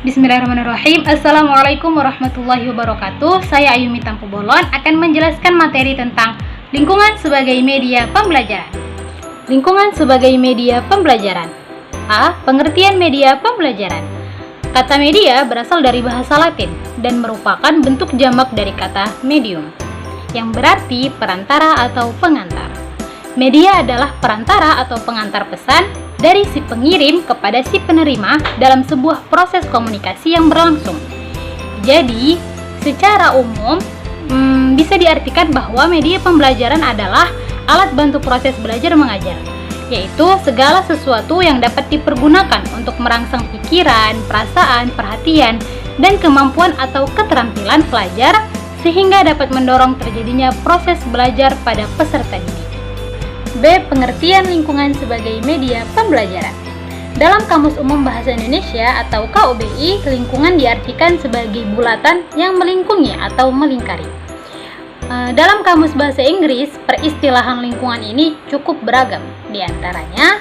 Bismillahirrahmanirrahim. Assalamualaikum warahmatullahi wabarakatuh. Saya Ayumi Tampu Bolon akan menjelaskan materi tentang lingkungan sebagai media pembelajaran. Lingkungan sebagai media pembelajaran. A. Pengertian media pembelajaran. Kata media berasal dari bahasa Latin dan merupakan bentuk jamak dari kata medium, yang berarti perantara atau pengantar. Media adalah perantara atau pengantar pesan dari si pengirim kepada si penerima dalam sebuah proses komunikasi yang berlangsung. Jadi, secara umum bisa diartikan bahwa media pembelajaran adalah alat bantu proses belajar mengajar, yaitu segala sesuatu yang dapat dipergunakan untuk merangsang pikiran, perasaan, perhatian, dan kemampuan atau keterampilan pelajar sehingga dapat mendorong terjadinya proses belajar pada peserta didik. B. Pengertian lingkungan sebagai media pembelajaran. Dalam Kamus Umum Bahasa Indonesia atau KUBI, lingkungan diartikan sebagai bulatan yang melingkungi atau melingkari. Dalam Kamus Bahasa Inggris, peristilahan lingkungan ini cukup beragam. Di antaranya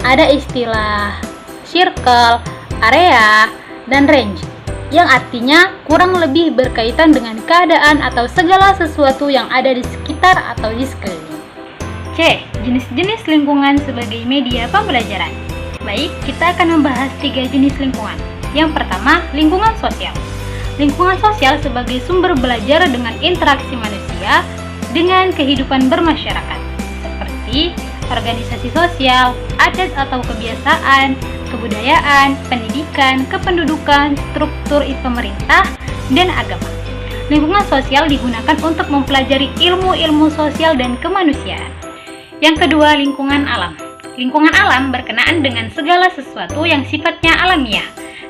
ada istilah circle, area, dan range, yang artinya kurang lebih berkaitan dengan keadaan atau segala sesuatu yang ada di sekitar atau di sekeliling. C. Jenis-jenis lingkungan sebagai media pembelajaran. Baik, kita akan membahas 3 jenis lingkungan. Yang pertama, lingkungan sosial. Lingkungan sosial sebagai sumber belajar dengan interaksi manusia dengan kehidupan bermasyarakat, seperti organisasi sosial, adat atau kebiasaan, kebudayaan, pendidikan, kependudukan, struktur pemerintah, dan agama. Lingkungan sosial digunakan untuk mempelajari ilmu-ilmu sosial dan kemanusiaan. Yang kedua, lingkungan alam. Lingkungan alam berkenaan dengan segala sesuatu yang sifatnya alamiah,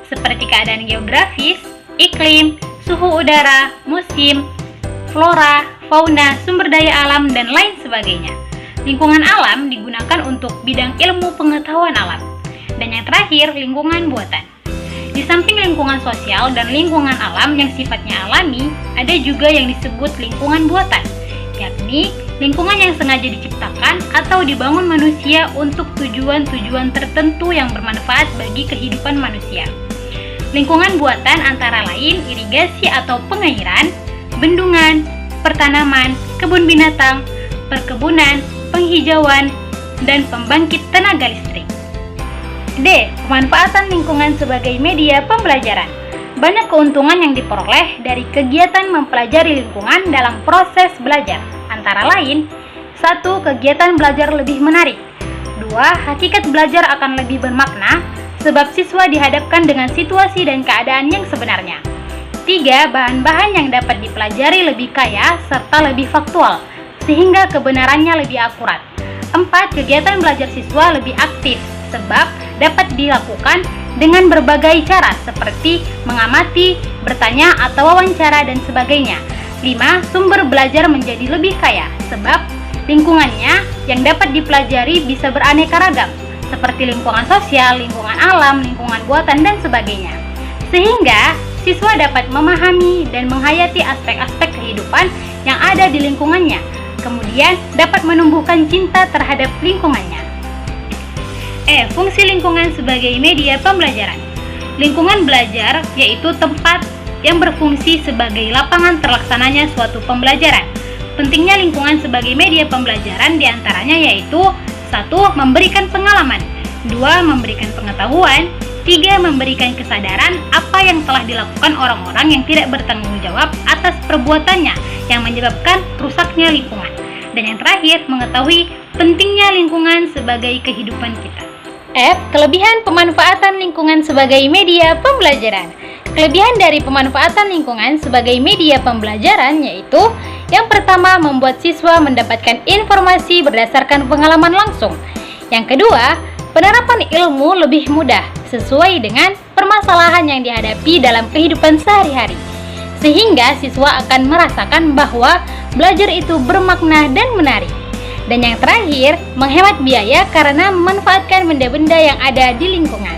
seperti keadaan geografis, iklim, suhu udara, musim, flora, fauna, sumber daya alam, dan lain sebagainya. Lingkungan alam digunakan untuk bidang ilmu pengetahuan alam. Dan yang terakhir, lingkungan buatan. Di samping lingkungan sosial dan lingkungan alam yang sifatnya alami, ada juga yang disebut lingkungan buatan, yakni lingkungan yang sengaja diciptakan atau dibangun manusia untuk tujuan-tujuan tertentu yang bermanfaat bagi kehidupan manusia. Lingkungan buatan antara lain irigasi atau pengairan, bendungan, pertanaman, kebun binatang, perkebunan, penghijauan, dan pembangkit tenaga listrik. D. Pemanfaatan lingkungan sebagai media pembelajaran. Banyak keuntungan yang diperoleh dari kegiatan mempelajari lingkungan dalam proses belajar. Antara lain, 1. Kegiatan belajar lebih menarik. 2. Hakikat belajar akan lebih bermakna, sebab siswa dihadapkan dengan situasi dan keadaan yang sebenarnya. 3. Bahan-bahan yang dapat dipelajari lebih kaya serta lebih faktual, sehingga kebenarannya lebih akurat. 4. Kegiatan belajar siswa lebih aktif, sebab dapat dilakukan dengan berbagai cara seperti mengamati, bertanya atau wawancara dan sebagainya. 5. Sumber belajar menjadi lebih kaya, sebab lingkungannya yang dapat dipelajari bisa beraneka ragam, seperti lingkungan sosial, lingkungan alam, lingkungan buatan, dan sebagainya. Sehingga siswa dapat memahami dan menghayati aspek-aspek kehidupan yang ada di lingkungannya, kemudian dapat menumbuhkan cinta terhadap lingkungannya. E. Fungsi lingkungan sebagai media pembelajaran. Lingkungan belajar yaitu tempat yang berfungsi sebagai lapangan terlaksananya suatu pembelajaran. Pentingnya lingkungan sebagai media pembelajaran diantaranya yaitu 1. Memberikan pengalaman, 2. Memberikan pengetahuan, 3. Memberikan kesadaran apa yang telah dilakukan orang-orang yang tidak bertanggung jawab atas perbuatannya yang menyebabkan rusaknya lingkungan, dan yang terakhir mengetahui pentingnya lingkungan sebagai kehidupan kita. F. Kelebihan pemanfaatan lingkungan sebagai media pembelajaran. Kelebihan dari pemanfaatan lingkungan sebagai media pembelajaran yaitu yang pertama, membuat siswa mendapatkan informasi berdasarkan pengalaman langsung. Yang kedua, penerapan ilmu lebih mudah sesuai dengan permasalahan yang dihadapi dalam kehidupan sehari-hari, sehingga siswa akan merasakan bahwa belajar itu bermakna dan menarik. Dan yang terakhir, menghemat biaya karena memanfaatkan benda-benda yang ada di lingkungan.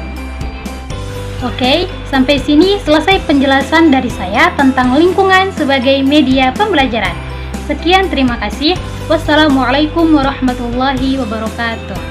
Oke, sampai sini selesai penjelasan dari saya tentang lingkungan sebagai media pembelajaran. Sekian, terima kasih. Wassalamualaikum warahmatullahi wabarakatuh.